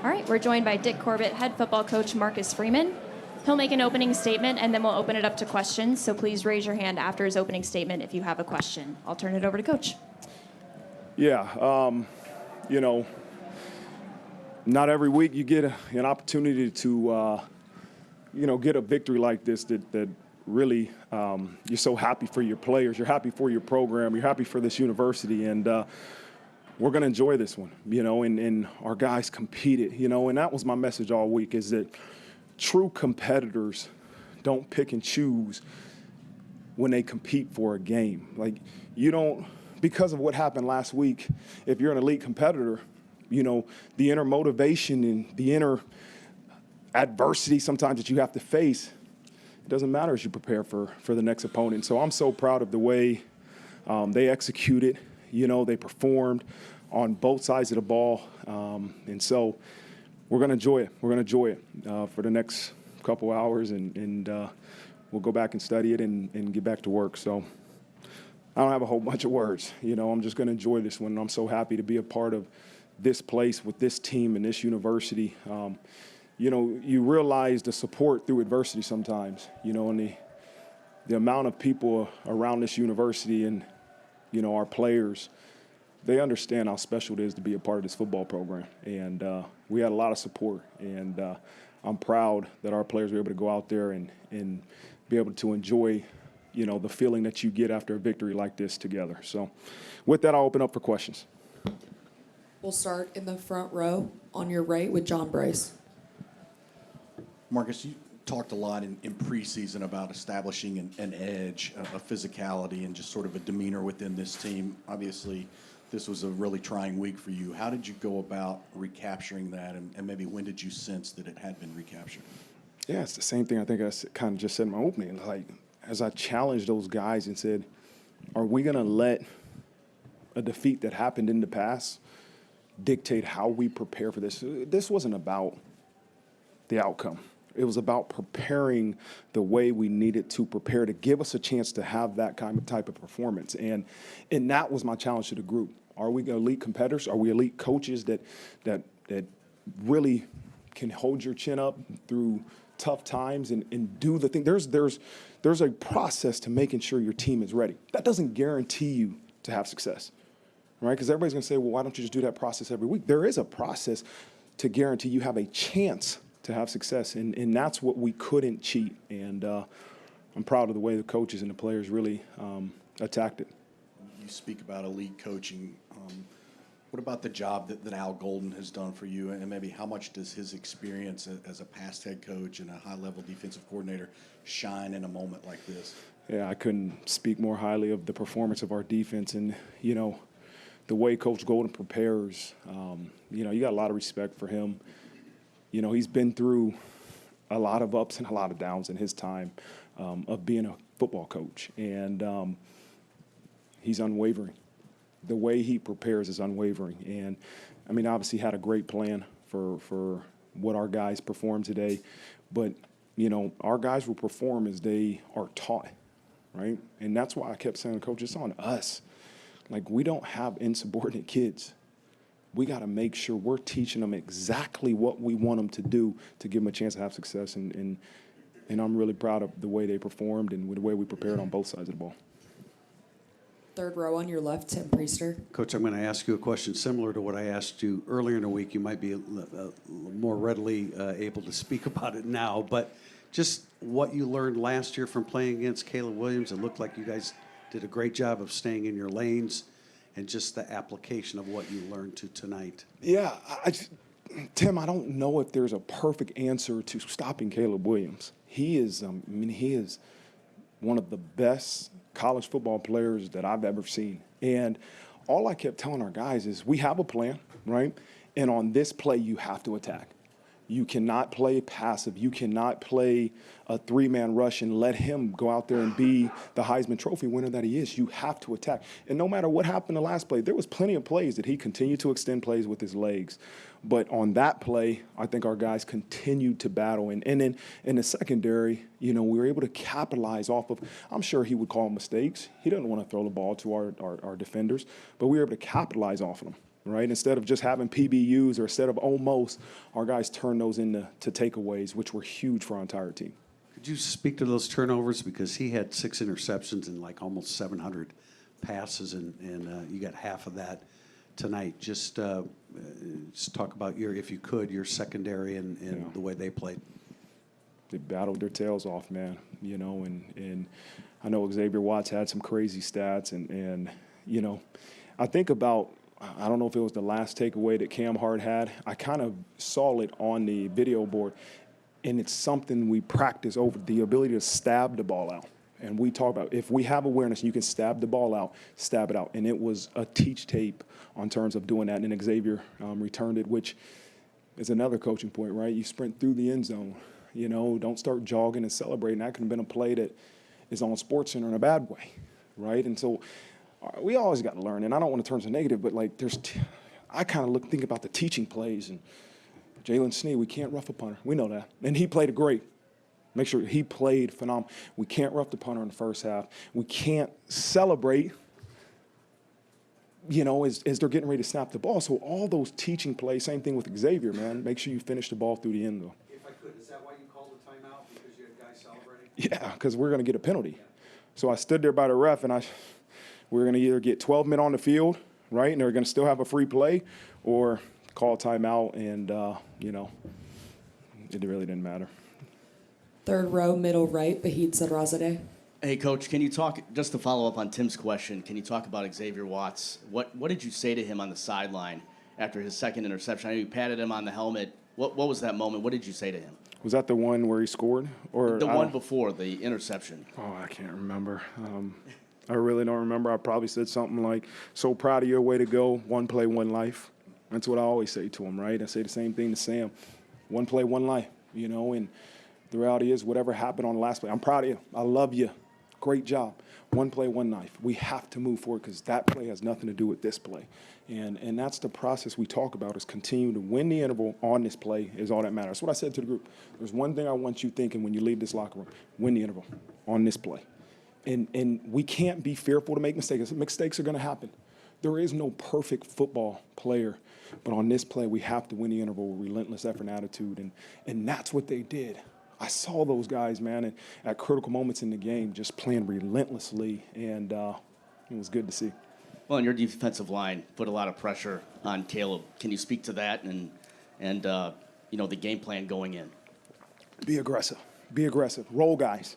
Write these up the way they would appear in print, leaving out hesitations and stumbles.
All right, we're joined by Dick Corbett, head football coach Marcus Freeman. He'll make an opening statement, and then we'll open it up to questions. So please raise your hand after his opening statement if you have a question. I'll turn it over to Coach. Yeah, not every week you get an opportunity to, get a victory like this that really you're so happy for your players, you're happy for your program, you're happy for this university, and we're going to enjoy this one, and our guys competed, and that was my message all week is that true competitors don't pick and choose when they compete for a game. Like, you don't, because of what happened last week, if you're an elite competitor, the inner motivation and the inner adversity sometimes that you have to face, it doesn't matter as you prepare for the next opponent. So I'm so proud of the way they executed. They performed on both sides of the ball. And so we're going to enjoy it. We're going to enjoy it for the next couple hours, and we'll go back and study it and get back to work. So I don't have a whole bunch of words. I'm just going to enjoy this one. And I'm so happy to be a part of this place with this team and this university. You realize the support through adversity sometimes, and the amount of people around this university and, our players, they understand how special it is to be a part of this football program. And we had a lot of support. And I'm proud that our players were able to go out there and be able to enjoy, the feeling that you get after a victory like this together. So with that, I'll open up for questions. We'll start in the front row on your right with John Bryce. Marcus, you talked a lot in preseason about establishing an edge, a physicality, and just sort of a demeanor within this team. Obviously, this was a really trying week for you. How did you go about recapturing that, and maybe when did you sense that it had been recaptured? Yeah, it's the same thing I think I kind of just said in my opening. Like, as I challenged those guys and said, are we going to let a defeat that happened in the past dictate how we prepare for this? This wasn't about the outcome. It was about preparing the way we needed to prepare to give us a chance to have that type of performance. And that was my challenge to the group. Are we elite competitors? Are we elite coaches that really can hold your chin up through tough times and do the thing? There's a process to making sure your team is ready. That doesn't guarantee you to have success, right? Because everybody's going to say, well, why don't you just do that process every week? There is a process to guarantee you have a chance to have success, and that's what we couldn't cheat. And I'm proud of the way the coaches and the players really attacked it. You speak about elite coaching. What about the job that Al Golden has done for you, and maybe how much does his experience as a past head coach and a high-level defensive coordinator shine in a moment like this? Yeah, I couldn't speak more highly of the performance of our defense, and the way Coach Golden prepares. You got a lot of respect for him. He's been through a lot of ups and a lot of downs in his time of being a football coach, and he's unwavering. The way he prepares is unwavering, and obviously had a great plan for what our guys performed today, but our guys will perform as they are taught, right? And that's why I kept saying, Coach, it's on us. Like, we don't have insubordinate kids. We got to make sure we're teaching them exactly what we want them to do to give them a chance to have success. And I'm really proud of the way they performed and the way we prepared on both sides of the ball. Third row on your left, Tim Priester. Coach, I'm going to ask you a question similar to what I asked you earlier in the week. You might be more readily able to speak about it now, but just what you learned last year from playing against Caleb Williams. It looked like you guys did a great job of staying in your lanes, and just the application of what you learned to tonight. Yeah, Tim, I don't know if there's a perfect answer to stopping Caleb Williams. He is one of the best college football players that I've ever seen. And all I kept telling our guys is we have a plan, right? And on this play, you have to attack. You cannot play passive. You cannot play a three-man rush and let him go out there and be the Heisman Trophy winner that he is. You have to attack. And no matter what happened the last play, there was plenty of plays that he continued to extend plays with his legs. But on that play, I think our guys continued to battle. And then in the secondary, we were able to capitalize off of, I'm sure he would call mistakes. He doesn't want to throw the ball to our defenders, but we were able to capitalize off of them. right? Instead of just having PBUs or instead of almost, our guys turned those into takeaways, which were huge for our entire team. Could you speak to those turnovers? Because he had 6 interceptions and like almost 700 passes, and you got half of that tonight. Just talk about if you could, your secondary and the way they played. They battled their tails off, man, and I know Xavier Watts had some crazy stats, and I think about, I don't know if it was the last takeaway that Cam Hart had. I kind of saw it on the video board, and it's something we practice over, the ability to stab the ball out. And we talk about, if we have awareness and you can stab the ball out, stab it out. And it was a teach tape on terms of doing that, and Xavier returned it, which is another coaching point, right? You sprint through the end zone. Don't start jogging and celebrating. That could have been a play that is on SportsCenter in a bad way, right? And so we always got to learn. And I don't want to turn to negative, but like I kind of think about the teaching plays. And Jalen Snee, we can't rough a punter. We know that. And he played great. Make sure he played phenomenal. We can't rough the punter in the first half. We can't celebrate, as they're getting ready to snap the ball. So all those teaching plays, same thing with Xavier, man. Make sure you finish the ball through the end, though. If I could, is that why you called the timeout? Because you had guys celebrating? Yeah, because we're going to get a penalty. So I stood there by the ref, and we're going to either get 12 men on the field, right, and they're going to still have a free play, or call timeout, and, it really didn't matter. Third row, middle right, Vahid Sadrazadeh. Hey, Coach, can you talk, just to follow up on Tim's question, can you talk about Xavier Watts? What did you say to him on the sideline after his second interception? I know you patted him on the helmet. What was that moment? What did you say to him? Was that the one where he scored? Or The one before, the interception. Oh, I can't remember. I really don't remember. I probably said something like, so proud of your way to go, one play, one life. That's what I always say to him, right? I say the same thing to Sam. One play, one life, and the reality is whatever happened on the last play, I'm proud of you. I love you. Great job. One play, one knife. We have to move forward because that play has nothing to do with this play. And that's the process we talk about, is continue to win the interval on this play is all that matters. That's what I said to the group. There's one thing I want you thinking when you leave this locker room. Win the interval on this play. And we can't be fearful to make mistakes. Mistakes are going to happen. There is no perfect football player. But on this play, we have to win the interval with relentless effort and attitude. And that's what they did. I saw those guys, man, at critical moments in the game just playing relentlessly, and it was good to see. Well, and your defensive line put a lot of pressure on Caleb. Can you speak to that and the game plan going in? Be aggressive. Be aggressive. Roll guys.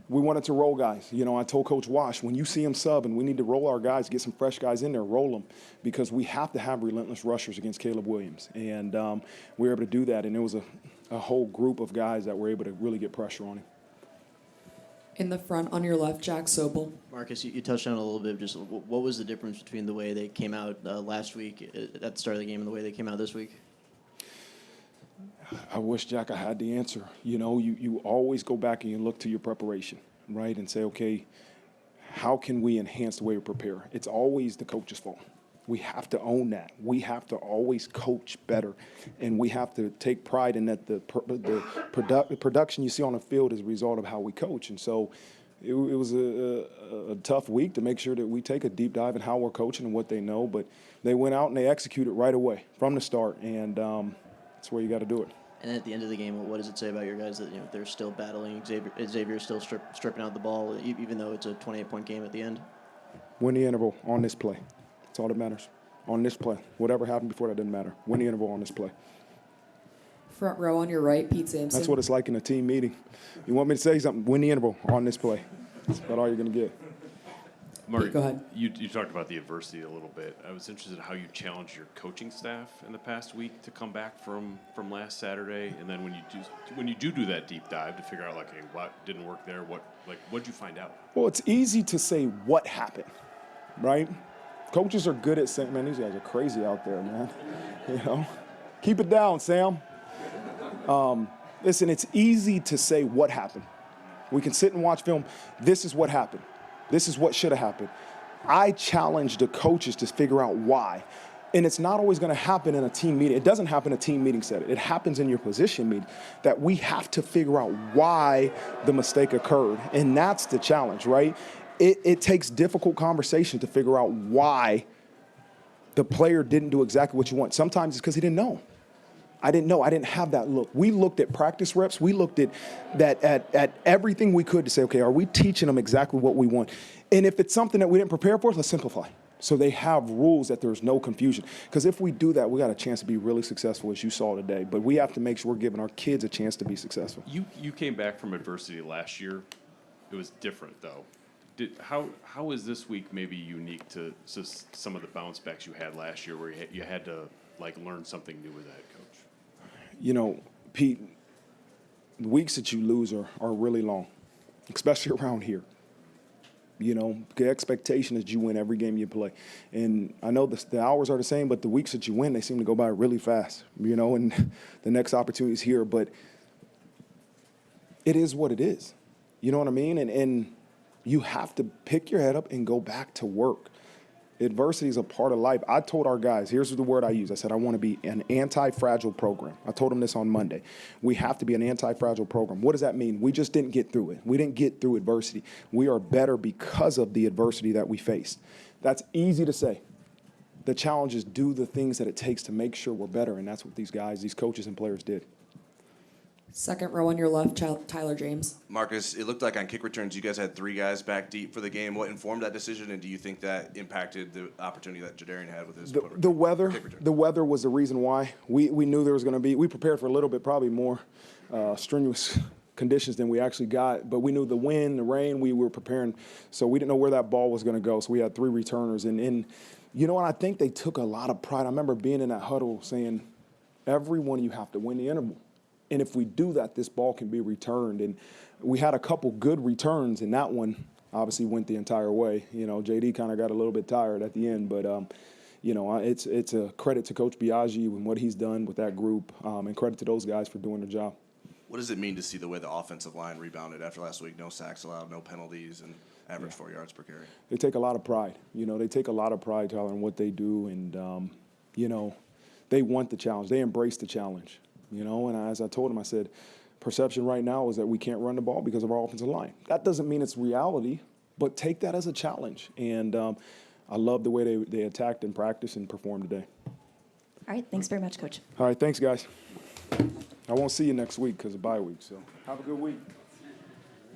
We wanted to roll guys. I told Coach Wash, when you see him sub and we need to roll our guys, get some fresh guys in there, roll them, because we have to have relentless rushers against Caleb Williams. And we were able to do that, and it was a whole group of guys that were able to really get pressure on him. In the front, on your left, Jack Sobel. Marcus, you touched on it a little bit. Just what was the difference between the way they came out last week at the start of the game and the way they came out this week? I wish, Jack, I had the answer. You always go back and you look to your preparation, right, and say, okay, how can we enhance the way we prepare? It's always the coach's fault. We have to own that. We have to always coach better, and we have to take pride in that the production you see on the field is a result of how we coach. And so it was a tough week to make sure that we take a deep dive in how we're coaching and what they know, but they went out and they executed right away from the start, and that's where you got to do it. And at the end of the game, what does it say about your guys that they're still battling? Xavier's still stripping out the ball, even though it's a 28-point game at the end? Win the interval on this play. That's all that matters. On this play. Whatever happened before, that doesn't matter. Win the interval on this play. Front row on your right, Pete Sampson. That's what it's like in a team meeting. You want me to say something? Win the interval on this play. That's about all you're going to get. Mark, go ahead. You talked about the adversity a little bit. I was interested in how you challenged your coaching staff in the past week to come back from last Saturday, and then when you do that deep dive to figure out hey, what didn't work there, what'd you find out? Well, it's easy to say what happened, right? Coaches are good at saying, man, these guys are crazy out there, man. Keep it down, Sam. Listen, it's easy to say what happened. We can sit and watch film. This is what happened. This is what should have happened. I challenge the coaches to figure out why. And it's not always going to happen in a team meeting. It doesn't happen in a team meeting setting. It happens in your position meeting, that we have to figure out why the mistake occurred. And that's the challenge, right? It takes difficult conversation to figure out why the player didn't do exactly what you want. Sometimes it's because he didn't know. I didn't know. I didn't have that look. We looked at practice reps. We looked at everything we could to say, okay, are we teaching them exactly what we want? And if it's something that we didn't prepare for, let's simplify. So they have rules that there's no confusion. Because if we do that, we got a chance to be really successful, as you saw today. But we have to make sure we're giving our kids a chance to be successful. You came back from adversity last year. It was different, though. How is this week maybe unique to some of the bounce backs you had last year where you had to, like, learn something new with that coach? You know, Pete, the weeks that you lose are really long, especially around here. You know, the expectation is you win every game you play. And I know the hours are the same, but the weeks that you win, they seem to go by really fast, you know, and the next opportunity is here. But it is what it is. You know what I mean? And you have to pick your head up and go back to work. Adversity is a part of life. I told our guys, here's the word I use. I said, I want to be an anti-fragile program. I told them this on Monday. We have to be an anti-fragile program. What does that mean? We just didn't get through it. We didn't get through adversity. We are better because of the adversity that we faced. That's easy to say. The challenge is do the things that it takes to make sure we're better, and that's what these guys, these coaches and players did. Second row on your left, Tyler James. Marcus, it looked like on kick returns you guys had 3 guys back deep for the game. What informed that decision, and do you think that impacted the opportunity that Jadarian had with his The weather was the reason why. We knew there was going to be, we prepared for a little bit, probably more strenuous conditions than we actually got, but we knew the wind, the rain, we were preparing, so we didn't know where that ball was going to go, so we had 3 returners. And you know what, I think they took a lot of pride. I remember being in that huddle saying, every one of you have to win the interval. And if we do that, this ball can be returned. And we had a couple good returns, and that one obviously went the entire way. You know, JD kind of got a little bit tired at the end, but, you know, it's a credit to Coach Biaggi and what he's done with that group, and credit to those guys for doing their job. What does it mean to see the way the offensive line rebounded after last week? No sacks allowed, no penalties, and average 4 yards per carry. They take a lot of pride. You know, they take a lot of pride, Tyler, in what they do, and, you know, they want the challenge. They embrace the challenge. You know, and as I told him, I said, perception right now is that we can't run the ball because of our offensive line. That doesn't mean it's reality, but take that as a challenge. And I love the way they attacked in practice and performed today. All right, thanks very much, Coach. All right, thanks, guys. I won't see you next week because of bye week, so have a good week.